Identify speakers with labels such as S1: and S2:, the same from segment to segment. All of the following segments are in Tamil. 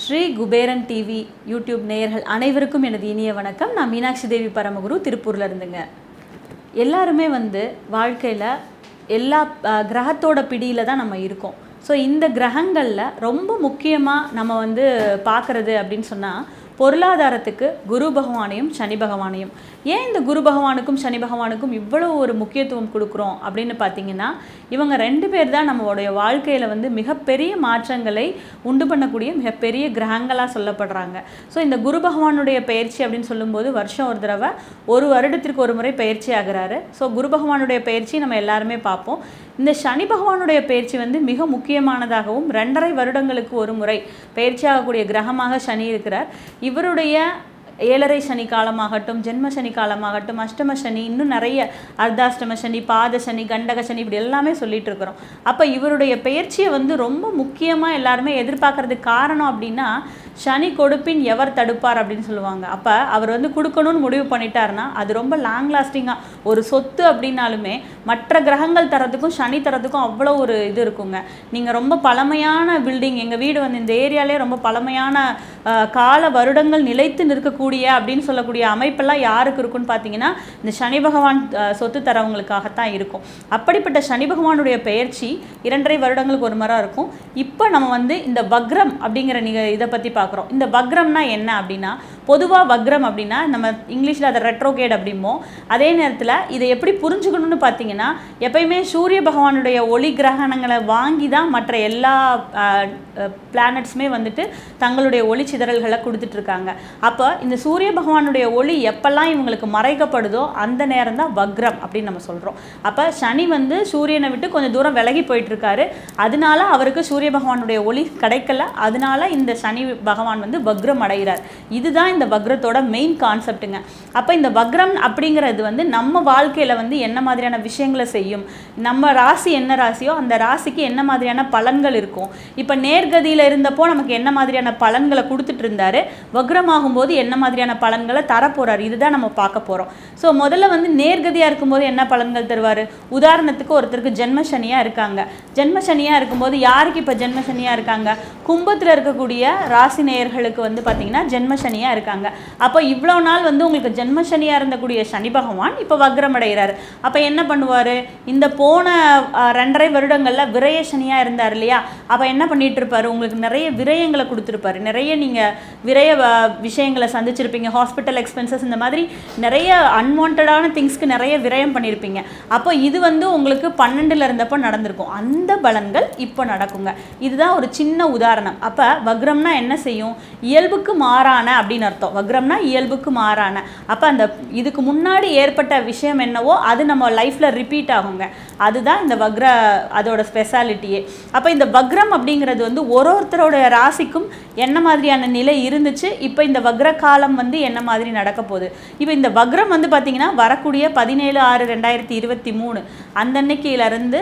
S1: ஸ்ரீ குபேரன் டிவி யூடியூப் நேயர்கள் அனைவருக்கும் எனது இனிய வணக்கம். நான் மீனாட்சி தேவி பரமகுரு, திருப்பூரில் இருந்துங்க. எல்லாருமே வாழ்க்கையில் எல்லா கிரகத்தோட பிடியில் தான் நம்ம இருக்கோம். ஸோ இந்த கிரகங்களில் ரொம்ப முக்கியமாக நம்ம பார்க்குறது அப்படின்னு சொன்னால் பொருளாதாரத்துக்கு குரு பகவானையும் சனி பகவானையும். ஏன் இந்த குரு பகவானுக்கும் சனி பகவானுக்கும் இவ்வளோ ஒரு முக்கியத்துவம் கொடுக்குறோம் அப்படின்னு பார்த்தீங்கன்னா, இவங்க ரெண்டு பேர் தான் நம்மளுடைய வாழ்க்கையில் மிகப்பெரிய மாற்றங்களை உண்டு பண்ணக்கூடிய மிகப்பெரிய கிரகங்களாக சொல்லப்படுறாங்க. ஸோ இந்த குரு பகவானுடைய பயிற்சி அப்படின்னு சொல்லும்போது வருஷம் ஒரு தடவை, ஒரு வருடத்திற்கு ஒரு முறை பயிற்சி ஆகிறாரு. ஸோ குரு பகவானுடைய பயிற்சி நம்ம எல்லாருமே பார்ப்போம். இந்த சனி பகவானுடைய பயிற்சி மிக முக்கியமானதாகவும் 2.5 வருடங்களுக்கு ஒரு முறை பயிற்சி ஆகக்கூடிய கிரகமாக சனி இருக்கிறார். இவருடைய 7.5 சனி காலமாகட்டும், ஜென்ம சனி காலமாகட்டும், அஷ்டம சனி, இன்னும் நிறைய அர்த்தாஷ்டம சனி, பாத சனி, கண்டக சனி, இப்படி எல்லாமே சொல்லிட்டு இருக்கிறோம். அப்போ இவருடைய பயிற்சியை ரொம்ப முக்கியமாக எல்லாருமே எதிர்பார்க்கறதுக்கு காரணம் அப்படின்னா, சனி கொடுப்பின் எவர் தடுப்பார் அப்படின்னு சொல்லுவாங்க. அப்போ அவர் கொடுக்கணும்னு முடிவு பண்ணிட்டாருன்னா அது ரொம்ப லாங் லாஸ்டிங்காக, ஒரு சொத்து அப்படின்னாலுமே மற்ற கிரகங்கள் தரத்துக்கும் சனி தரத்துக்கும் அவ்வளோ ஒரு இது இருக்குங்க. நீங்கள் ரொம்ப பழமையான பில்டிங், எங்கள் வீடு இந்த ஏரியாலே ரொம்ப பழமையான கால வருடங்கள் நிலைத்து நிற்கக்கூடிய அப்படின்னு சொல்லக்கூடிய அமைப்பெல்லாம் யாருக்கு இருக்குன்னு பார்த்தீங்கன்னா, இந்த சனி பகவான் சொத்து தரவங்களுக்காகத்தான் இருக்கும். அப்படிப்பட்ட சனி பகவானுடைய பயிற்சி 2.5 வருடங்களுக்கு ஒரு முறை இருக்கும். இப்போ நம்ம இந்த வக்ரம் அப்படிங்கிற இதை பற்றி பார்க்குறோம். இந்த வக்ரம்னா என்ன அப்படின்னா, பொதுவாக வக்ரம் அப்படின்னா நம்ம இங்கிலீஷில் அதை ரெட்ரோகேட் அப்படிம்போம். அதே நேரத்தில் இதை எப்படி புரிஞ்சுக்கணும்னு பார்த்தீங்கன்னா, எப்பயுமே சூரிய பகவானுடைய ஒளி கிரகணங்களை வாங்கி தான் மற்ற எல்லா பிளானட்ஸுமே தங்களுடைய ஒளி சிதறல்களை கொடுத்துட்ருக்காங்க. அப்போ இந்த சூரிய பகவானுடைய ஒளி எப்பெல்லாம் இவங்களுக்கு மறைக்கப்படுதோ அந்த நேரம் தான் வக்ரம் அப்படின்னு நம்ம சொல்கிறோம். அப்போ சனி சூரியனை விட்டு கொஞ்சம் தூரம் விலகி போயிட்டுருக்காரு. அதனால அவருக்கு சூரிய பகவானுடைய ஒளி கிடைக்கல. அதனால இந்த சனி பகவான் வக்ரம் அடைகிறார். இதுதான் இந்த வக்ரத்தோட மெயின் கான்செப்டுங்க. அப்போ இந்த வக்ரம் அப்படிங்கிறது நம்ம வாழ்க்கையில் என்ன மாதிரியான விஷயங்களை செய்யும், நம்ம ராசி என்ன ராசியோ அந்த ராசிக்கு என்ன மாதிரியான பலன்கள் இருக்கும். இப்போ நேர்கதியில் இருந்தப்போ நமக்கு என்ன மாதிரியான பலன்களை கொடுத்துட்டு இருந்தாரு, வக்ரமாகும்போது என்ன மாதிரியான பலன்களை தரப்போறாரு, இதுதான் நம்ம பார்க்க போகிறோம். ஸோ முதல்ல நேர்கதியாக இருக்கும்போது என்ன பலன்கள் தருவார். உதாரணத்துக்கு ஒருத்தருக்கு ஜென்மசனியாக இருக்காங்க. ஜென்மசனியாக இருக்கும்போது யாருக்கு இப்போ ஜென்மசனியாக இருக்காங்க, கும்பத்தில் இருக்கக்கூடிய ராசி நேயர்களுக்கு பார்த்தீங்கன்னா ஜென்மசனியாக இருக்காங்க. அப்போ இவ்வளோ நாள் உங்களுக்கு ஜென்மசனியாக இருந்தக்கூடிய சனி பகவான் இப்போ வக்ரம் அடைகிறார். அப்போ என்ன பண்ணுவார், இந்த போன 2.5 வருடங்களில் விரய சனியாக இருந்தார் இல்லையா, அப்போ என்ன பண்ணிட்டு இருப்பார், உங்களுக்கு நிறைய விரயங்களை கொடுத்துருப்பாரு. நிறைய நீங்கள் விரய விஷயங்களை சந்திச்சிருப்பீங்க. ஹாஸ்பிட்டல் எக்ஸ்பென்சஸ், இந்த மாதிரி நிறைய அன்வான்டான திங்ஸ்க்கு நிறைய விரயம் பண்ணியிருப்பீங்க. அப்போ இது உங்களுக்கு 12ல் இருந்தப்போ நடந்திருக்கும். அந்த பலன்கள் இப்போ நடக்குங்க. இதுதான் ஒரு சின்ன உதாரணம். அப்போ வக்ரம்னா என்ன செய்யும், இயல்புக்கு மாறான அப்படின்னு அர்த்தம். வக்ரம்னா இயல்புக்கு மாறான. அப்போ அந்த இதுக்கு முன்னாடி ஏற்பட்ட விஷயம் என்னவோ அது நம்ம லைஃப்பில் ரிப்பீட் ஆகுங்க. அதுதான் இந்த வக்ர அதோட ஸ்பெஷாலிட்டியே. அப்போ இந்த வக்ரம் அப்படிங்கிறது ஒருத்தரோட ராசிக்கும் என்ன மாதிரியான நிலை இருந்துச்சு, இப்போ இந்த வக்ர காலம் என்ன மாதிரி நடக்க போகுது. இப்போ இந்த வக்ரம் பார்த்தீங்கன்னா வரக்கூடிய 17/6/2023 அந்த அன்னைக்கிலிருந்து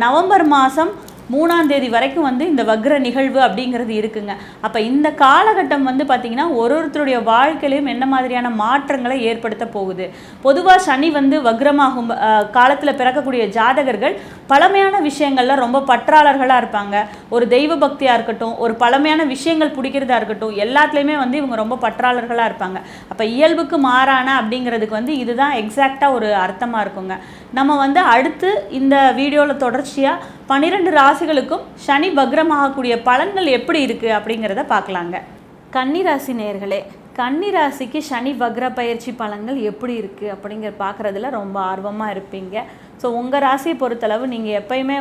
S1: நவம்பர் மாதம் 3ஆம் தேதி வரைக்கும் இந்த வக்ர நிகழ்வு அப்படிங்கிறது இருக்குங்க. அப்போ இந்த காலகட்டம் பார்த்திங்கன்னா ஒருத்தருடைய வாழ்க்கையிலையும் என்ன மாதிரியான மாற்றங்களை ஏற்படுத்த போகுது. பொதுவாக சனி வக்ரமாகும் காலத்தில் பிறக்கக்கூடிய ஜாதகர்கள் பழமையான விஷயங்களில் ரொம்ப பற்றாளர்களாக இருப்பாங்க. ஒரு தெய்வ பக்தியாக இருக்கட்டும், ஒரு பழமையான விஷயங்கள் பிடிக்கிறதா இருக்கட்டும், எல்லாத்துலேயுமே இவங்க ரொம்ப பற்றாளர்களாக இருப்பாங்க. அப்போ இயல்புக்கு மாறான அப்படிங்கிறதுக்கு இதுதான் எக்ஸாக்டாக ஒரு அர்த்தமாக இருக்குங்க. நம்ம அடுத்து இந்த வீடியோவில் தொடர்ச்சியாக 12 ராசிகளுக்கும் சனி வக்ரமாகக்கூடிய பலன்கள் எப்படி இருக்குது அப்படிங்கிறத பார்க்கலாங்க. கன்னிராசி நேயர்களே, கன்னிராசிக்கு சனி வக்ர பயிற்சி பலன்கள் எப்படி இருக்குது அப்படிங்கிற பார்க்குறதுல ரொம்ப ஆர்வமாக இருப்பீங்க. ஸோ உங்கள் ராசியை பொறுத்தளவு நீங்கள் எப்பயுமே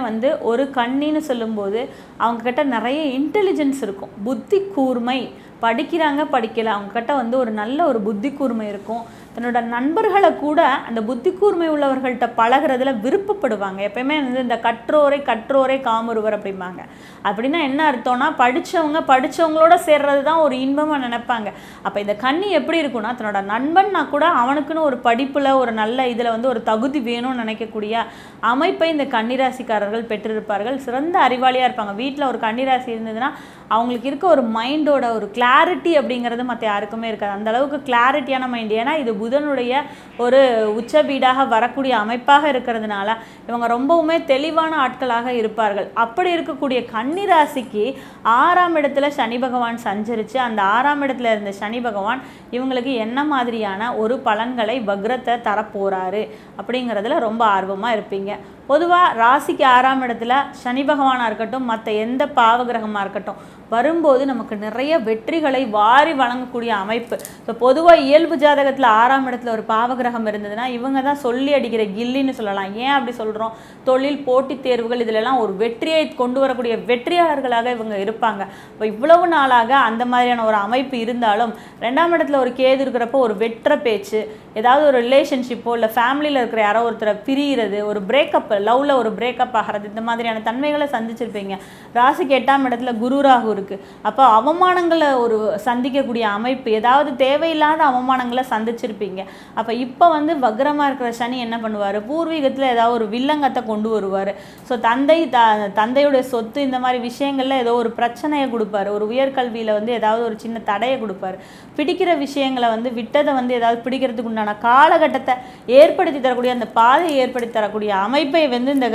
S1: ஒரு கன்னின்னு சொல்லும்போது அவங்கக்கிட்ட நிறைய இன்டெலிஜென்ஸ் இருக்கும், புத்தி கூர்மை. படிக்கிறாங்க படிக்கலை, அவங்கக்கிட்ட ஒரு நல்ல ஒரு புத்தி கூர்மை இருக்கும். தன்னோட நண்பர்களை கூட அந்த புத்தி கூர்மை உள்ளவர்கள்ட்ட பழகிறதுல விருப்பப்படுவாங்க. எப்பயுமே இந்த கற்றோரை காமொருவர் அப்படிம்பாங்க. அப்படின்னா என்ன அர்த்தம்னா, படித்தவங்களோட சேர்றது தான் ஒரு இன்பமாக நினைப்பாங்க. அப்போ இந்த கன்னி எப்படி இருக்குன்னா, தன்னோட நண்பன்னா கூட அவனுக்குன்னு ஒரு படிப்பில் ஒரு நல்ல இதில் ஒரு தகுதி வேணும்னு நினைக்கக்கூடிய அமைப்பை இந்த கன்னிராசிக்காரர்கள் பெற்றிருப்பார்கள். சிறந்த அறிவாளியாக இருப்பாங்க. வீட்டில் ஒரு கன்னிராசி இருந்ததுன்னா அவங்களுக்கு இருக்க ஒரு மைண்டோட ஒரு கிளாரிட்டி அப்படிங்கிறது மற்ற யாருக்குமே இருக்காது. அந்த அளவுக்கு கிளாரிட்டியான மைண்ட். ஏன்னா இது புதனுடைய ஒரு உச்சபீடாக வரக்கூடிய அமைப்பாக இருக்கிறதுனால இவங்க ரொம்பவுமே தெளிவான ஆட்களாக இருப்பார்கள். அப்படி இருக்கக்கூடிய கன்னி ராசிக்கு 6ஆம் இடத்துல சனி பகவான் சஞ்சரித்து அந்த 6ஆம் இடத்துல இருந்த சனி பகவான் இவங்களுக்கு என்ன மாதிரியான ஒரு பலன்களை வக்ரத்தை தரப்போகிறாரு அப்படிங்கிறதுல ரொம்ப ஆர்வமாக இருப்பீங்க. பொதுவாக ராசிக்கு 6ஆம் இடத்துல சனி பகவானாக இருக்கட்டும், மற்ற எந்த பாவகிரகமாக இருக்கட்டும் வரும்போது நமக்கு நிறைய வெற்றிகளை வாரி வழங்கக்கூடிய அமைப்பு. ஸோ பொதுவாக இயல்பு ஜாதகத்தில் 6ஆம் இடத்துல ஒரு பாவகிரகம் இருந்ததுன்னா இவங்க தான் சொல்லி அடிக்கிற கில்லின்னு சொல்லலாம். ஏன் அப்படி சொல்கிறோம்? தொழில், போட்டித் தேர்வுகள் இதிலெல்லாம் ஒரு வெற்றியை கொண்டு வரக்கூடிய வெற்றியாளர்களாக இவங்க இருப்பாங்க. இப்போ இவ்வளவு நாளாக அந்த மாதிரியான ஒரு அமைப்பு இருந்தாலும் 2ஆம் இடத்துல ஒரு கேது இருக்கிறப்போ ஒரு வெற்ற பேச்சு, ஏதாவது ஒரு ரிலேஷன்ஷிப்போ இல்லை ஃபேமிலியில் இருக்கிற யாரோ ஒருத்தரை பிரிகிறது, ஒரு பிரேக்கப், லவ்வில் ஒரு பிரேக்கப் ஆகிறது, இந்த மாதிரியான தன்மைகளை சந்திச்சிருப்பீங்க. ராசிக்கு 8ஆம் இடத்துல குரு ராகு இருக்குது. அப்போ அவமானங்களை ஒரு சந்திக்கக்கூடிய அமைப்பு, ஏதாவது தேவையில்லாத அவமானங்களை சந்திச்சிருப்பீங்க. அப்போ இப்போ வந்து வக்ரமாக இருக்கிற சனி என்ன பண்ணுவார்? பூர்வீகத்தில் ஏதாவது ஒரு வில்லங்கத்தை கொண்டு வருவார். ஸோ தந்தையுடைய சொத்து இந்த மாதிரி விஷயங்களில் ஏதோ ஒரு பிரச்சனையை கொடுப்பாரு. ஒரு உயர்கல்வியில் வந்து ஏதாவது ஒரு சின்ன தடையை கொடுப்பாரு. பிடிக்கிற விஷயங்களை வந்து விட்டதை வந்து ஏதாவது பிடிக்கிறதுக்கு உண்டான காலகட்டத்தை ஏற்படுத்தி தரக்கூடிய அந்த பாதையை ஏற்படுத்தி தரக்கூடிய அமைப்பை வந்து இந்த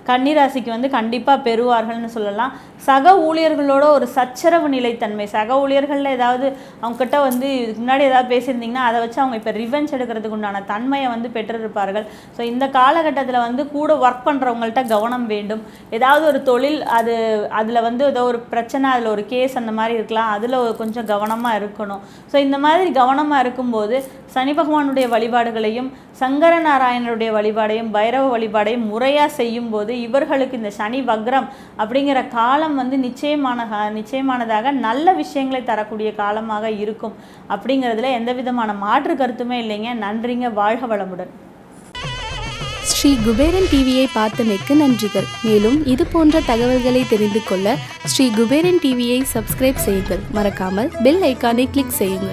S1: கன்னிராசிக்கு வந்து கண்டிப்பாக பெறுவார்கள்னு சொல்லலாம். சக ஊழியர்களோட ஒரு சச்சரவு நிலைத்தன்மை, சக ஊழியர்களில் ஏதாவது அவங்ககிட்ட வந்து இதுக்கு முன்னாடி ஏதாவது பேசியிருந்தீங்கன்னா அதை வச்சு அவங்க இப்போ ரிவெஞ்ச் எடுக்கிறதுக்கு உண்டான தன்மையை வந்து பெற்றிருப்பார்கள். ஸோ இந்த காலகட்டத்தில் வந்து கூட ஒர்க் பண்ணுறவங்கள்ட்ட கவனம் வேண்டும். ஏதாவது ஒரு தொழில் அதில் வந்து ஏதோ ஒரு பிரச்சனை, அதில் ஒரு கேஸ் அந்த மாதிரி இருக்கலாம், அதில் கொஞ்சம் கவனமாக இருக்கணும். ஸோ இந்த மாதிரி கவனமாக இருக்கும்போது சனி பகவானுடைய வழிபாடுகளையும் சங்கர நாராயணருடைய வழிபாடையும் பைரவ வழிபாடையும் முறையாக செய்யும்போது இவர்களுக்கு இந்த சனி வக்ரம் அப்படிங்கிற காலம் வந்து நிச்சயமானதாக நல்ல விஷயங்களை தரக்கூடிய காலமாக இருக்கும். அப்படிங்கிறதுல எந்த விதமான மாற்று கருத்துமே இல்லைங்க. நன்றிங்க. வாழ்க வளமுடன்.
S2: ஸ்ரீ குபேரன் டிவியை பார்த்தமைக்கு நன்றிகள். மேலும் இது போன்ற தகவல்களை தெரிந்து கொள்ள ஸ்ரீ குபேரன் டிவியை சப்ஸ்கிரைப் செய்யுங்கள். மறக்காமல் பெல் ஐக்கானை கிளிக் செய்யுங்கள்.